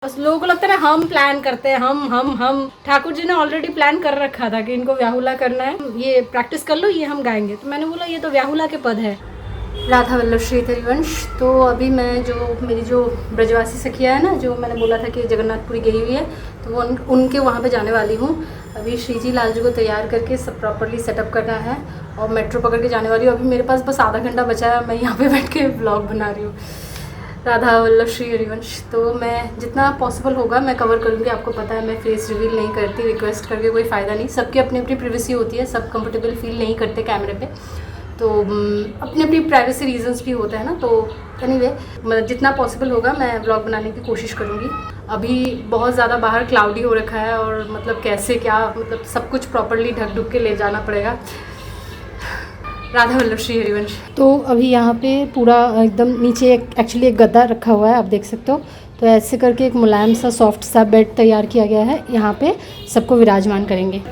बस लोगों को लगता है ना हम प्लान करते हैं, हम ठाकुर जी ने ऑलरेडी प्लान कर रखा था कि इनको व्याहुला करना है, ये प्रैक्टिस कर लो, ये हम गाएंगे। तो मैंने बोला ये तो व्याहुला के पद है। राधा वल्लभ श्री हरिवंश। तो अभी मैं जो मेरी जो ब्रजवासी सखिया है ना, जो मैंने बोला था कि जगन्नाथपुरी गई हुई है, तो वो उनके वहाँ पे जाने वाली हूँ। अभी श्री जी लाल जी को तैयार करके सब प्रॉपर्ली सेटअप करना है और मेट्रो पकड़ के जाने वाली हूँ। अभी मेरे पास बस आधा घंटा बचा है, मैं यहाँ पे बैठ के ब्लॉग बना रही हूँ। राधा वल्लभ श्री हरिवंश। तो मैं जितना पॉसिबल होगा मैं कवर करूँगी। आपको पता है मैं फेस रिवील नहीं करती, रिक्वेस्ट करके कोई फ़ायदा नहीं। सबकी अपनी अपनी प्रिवेसी होती है, सब कंफर्टेबल फील नहीं करते कैमरे पे, तो अपनी अपनी प्राइवेसी रीजंस भी होता है ना। तो एनीवे मतलब जितना पॉसिबल होगा मैं व्लॉग बनाने की कोशिश करूँगी। अभी बहुत ज़्यादा बाहर क्लाउडी हो रखा है और मतलब कैसे क्या, मतलब सब कुछ प्रॉपर्ली ढक ढुक के ले जाना पड़ेगा। राधा वल्लभ श्री हरिवंश। तो अभी यहाँ पे पूरा एकदम नीचे एक्चुअली एक गद्दा रखा हुआ है, आप देख सकते हो। तो ऐसे करके एक मुलायम सा सॉफ्ट सा बेड तैयार किया गया है, यहाँ पे सबको विराजमान करेंगे।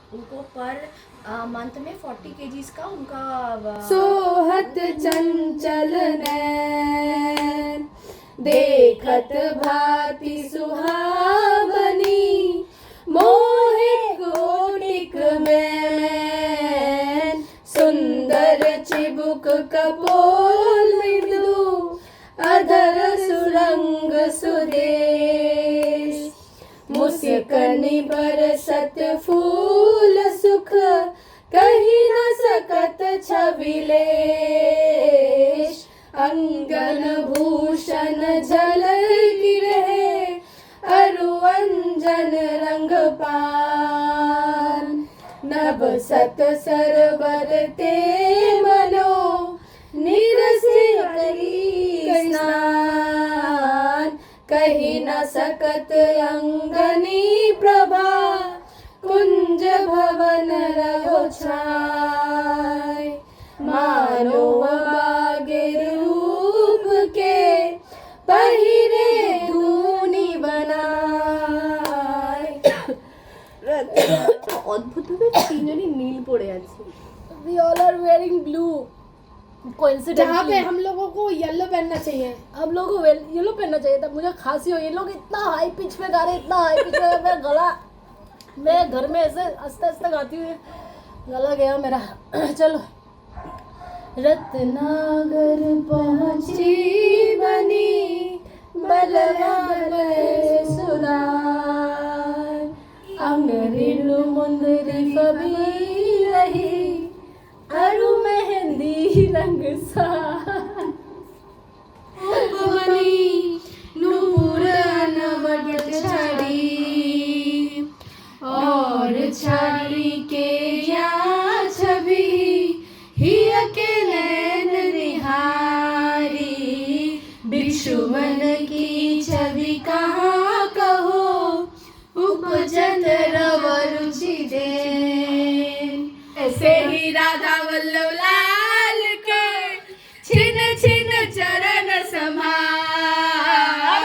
उनको पर मंथ में 40 kgs का उनका सोहत चंचल नैन देखत भांति सुहावनी मोहे कोटिक में सुंदर चिबुक कपोल मृदु अधर सुरंग सुदेश मुस्कनि बरसत फूल सुख कहीं न सकत छबिलेश अंगन भूषण झलकी रहे अरु अंजन रंग पान नभ सत सरबर ते मनो निरसे करी स्नान कहीं न सकत अंगनी प्रभा कुंज भवन रहो छाय मानो बागिर रूप के पहिरे धूनी बनाय। অদ্ভুতভাবে তিনজনই নীল পড়ে আছে। We all are wearing blue. जहाँ पे हम लोगों को येलो पहनना चाहिए, हम लोगों को येलो पहनना चाहिए था। मुझे खांसी हो, ये लोग इतना हाई पिच में गा रहे, इतना हाई पिच में, मेरा गला, मैं घर में ऐसे आस्ते आस्ते गाती हुई गला गया मेरा। चलो। रत्नागर पहुँची बनी बलवान सुदान अमरिलु मुंदरी फबी रही अरु मेहंदी रंग सा उपमनी नूर अनवट छड़ी और छड़ी के या छवि ही अकेले निहारी बिक्षुमन की छवि कहाँ कहो उपजन रव रुचि दे। ऐसे ही राधा वल्लभ लाल के छिन छिन चरण संभाल,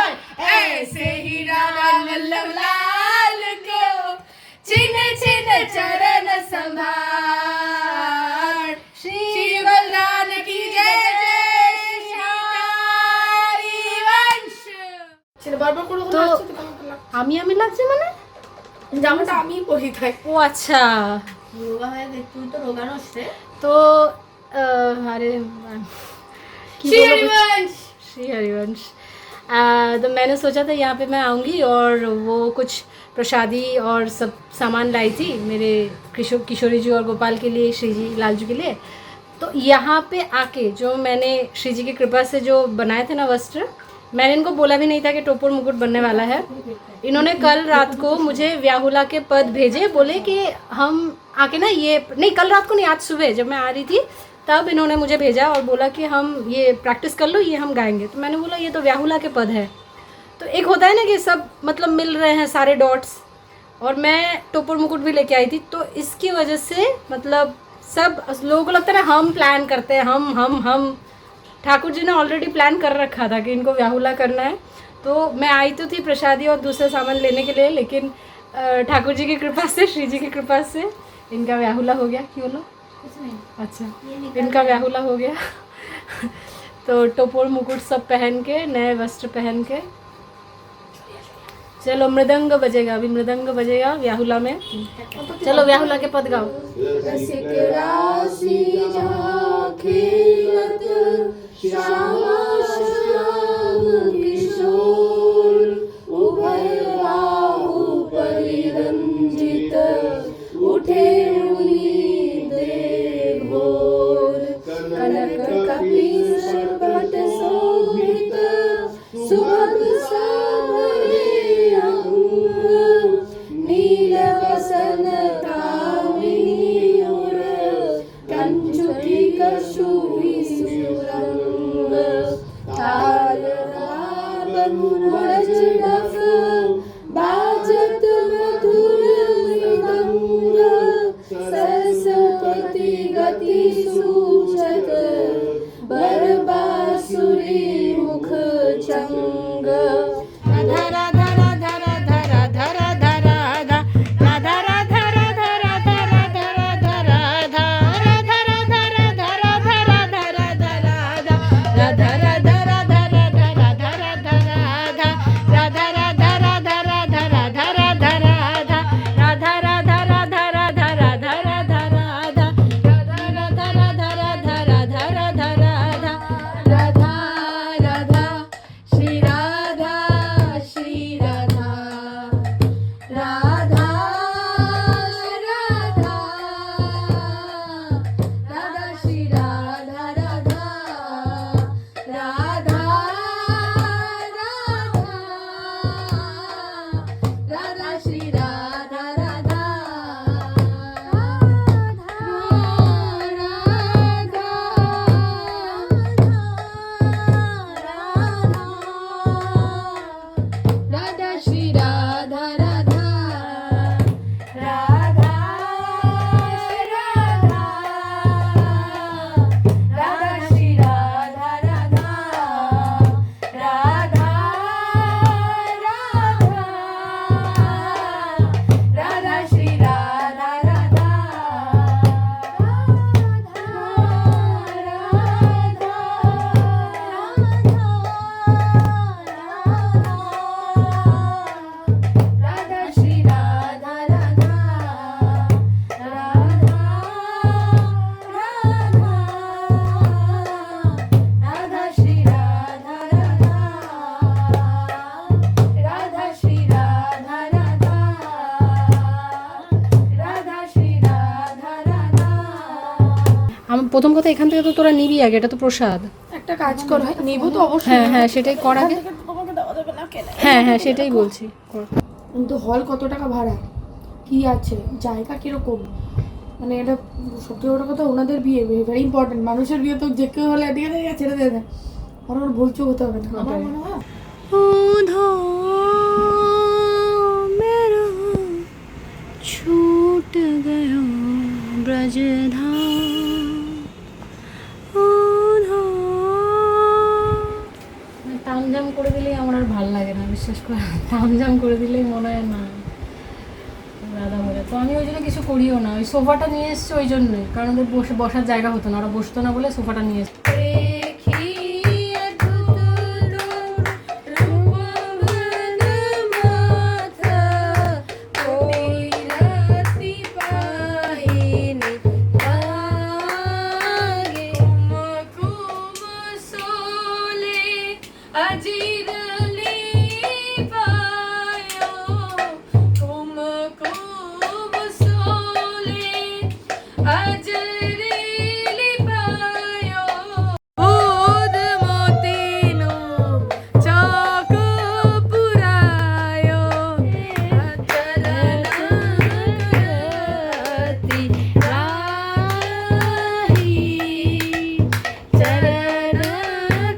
ऐसे ही राधा वल्लभ लाल को छिन छिन चरण संभाल। श्री बलराम की जय जय श्री वंश। তো আমি লাগছে মানে জামাটা আমি পরি থাই। ও আচ্ছা, রোগা হয়ে তুই তো রোগা নস রে। তো আরে श्री हरिवंश। श्री हरिवंश। तो मैंने सोचा था यहाँ पे मैं आऊँगी और वो कुछ प्रसादी और सब सामान लाई थी मेरे किशोरी जी और गोपाल के लिए, श्री जी लाल जी के लिए। तो यहाँ पे आके जो मैंने श्री जी की कृपा से जो बनाए थे ना वस्त्र, मैंने इनको बोला भी नहीं था कि टोपर मुकुट बनने वाला है। इन्होंने कल रात को मुझे व्याहुला के पद भेजे, बोले कि हम आके ना ये नहीं, कल रात को नहीं, आज सुबह जब मैं आ रही थी तब इन्होंने मुझे भेजा और बोला कि हम ये प्रैक्टिस कर लो, ये हम गाएंगे। तो मैंने बोला ये तो व्याहुला के पद है। तो एक होता है ना कि सब मतलब मिल रहे हैं सारे डॉट्स, और मैं टोपर मुकुट भी लेके आई थी। तो इसकी वजह से मतलब सब लोगों को लगता है ना हम प्लान करते हैं, हम ठाकुर जी ने ऑलरेडी प्लान कर रखा था कि इनको व्याहुला करना है। तो मैं आई तो थी प्रसादी और दूसरे सामान लेने के लिए, लेकिन ठाकुर जी की कृपा से, श्री जी की कृपा से इनका व्याहुला हो गया। क्यों लो? अच्छा, इनका व्याहुला हो गया। तो टोपर मुकुट सब पहन के, नए वस्त्र पहन के, चलो मृदंग बजेगा, अभी मृदंग बजेगा व्याहुला में। चलो व्याहुला के पद गाओ। रसिक राशि जहाँ खेलत श्यामा श्याम किशोर, उभय बाहु परिरंजित उठे मुनि देव भोर। कनक कपीश पट शोभित सुभग सावरे अंग, नील वसन कामिनी उर कंचुकी कशुभि सुरंग। ताल राग मुरज डफ बाजत मधुर मृदंग, सरस्वती गति सूचत बरबासुरी मुख चंग। धरा धरा धरा धरा धरा धरा धा, धरा धरा धरा धरा धरा धरा धरा धरा धरा धरा धरा धरा धरा धा, धरा धरा धरा धरा धरा धरा धा, धरा धरा धरा धरा धरा धरा धा, धरा धरा धरा धरा धरा धरा धा, धरा धरा धरा धरा धरा धरा धा। राधा राधा श्री राधा श्री राधा, राधा राधा राधा श्री राधा, राधा राधा राधा राधा श्री राधा, राधा राधा श्री राधा, राधा राधा राधा राधा श्री राधा, राधा राधा राधा राधा श्री राधा, राधा राधा श्री राधा, राधा राधा श्री राधा, राधा श्री राधा, राधा राधा श्री राधा, राधा। আমার প্রথম কথা, এখান থেকে তো তোরা নিবি আগে, এটা তো প্রসাদ। একটা কাজ করো, নেবো তো অবশ্যই। হ্যাঁ হ্যাঁ সেটাই কর আগে। তোমাকে দেওয়া যাবে না, কেন? হ্যাঁ হ্যাঁ সেটাই বলছি, কর। কিন্তু হল কত টাকা ভাড়া, কি আছে, জায়গা কিরকম, মানে এটা সত্যি বড় কথা, ওনাদের বিয়ে ভেরি ইম্পর্টেন্ট। মানুষের বিয়ে তো যে কেউ হলে এদিকে থেকে ছেড়ে দেবে, আর ওর ভুল চোখ হতে হবে না, আমার মনে হয়। मेरा छूट गया ब्रजधाम, তামজাম করে দিলেই আমার আর ভাল লাগে না, বিশ্বাস করে। তামজাম করে দিলেই মনে হয় না রাধা বলে। তো আমি ওই জন্য কিছু করিও না। ওই সোফাটা নিয়ে এসছি ওই জন্যই, কারণ ওদের বসার জায়গা হতো না, ওরা বসতো না বলে সোফাটা নিয়ে এসছি। So अजीर पायो कुम कुम सोले अजरी पायो दूध मोतीनो चौक पुरायो चरणागति राही चरण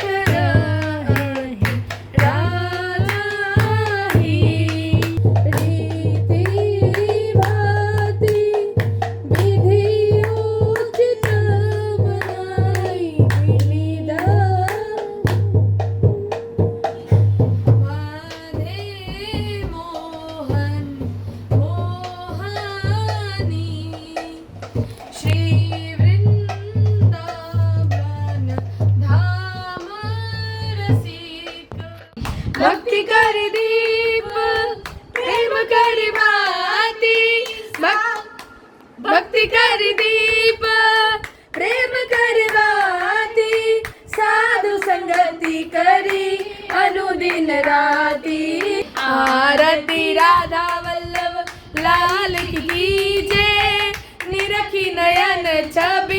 करहि राही रीति भाति विधि उचित बनाई विनिदा माधे मोहन मोहनी श्री वृंदावन धाम रसिक भक्ति कर दीप प्रेम कर बाती भक्ति कर दीप प्रेम कर बाती साधु संगति करी अनुदिन राती आरती राधा वल्लभ लाल की जय निरखी नयन छवि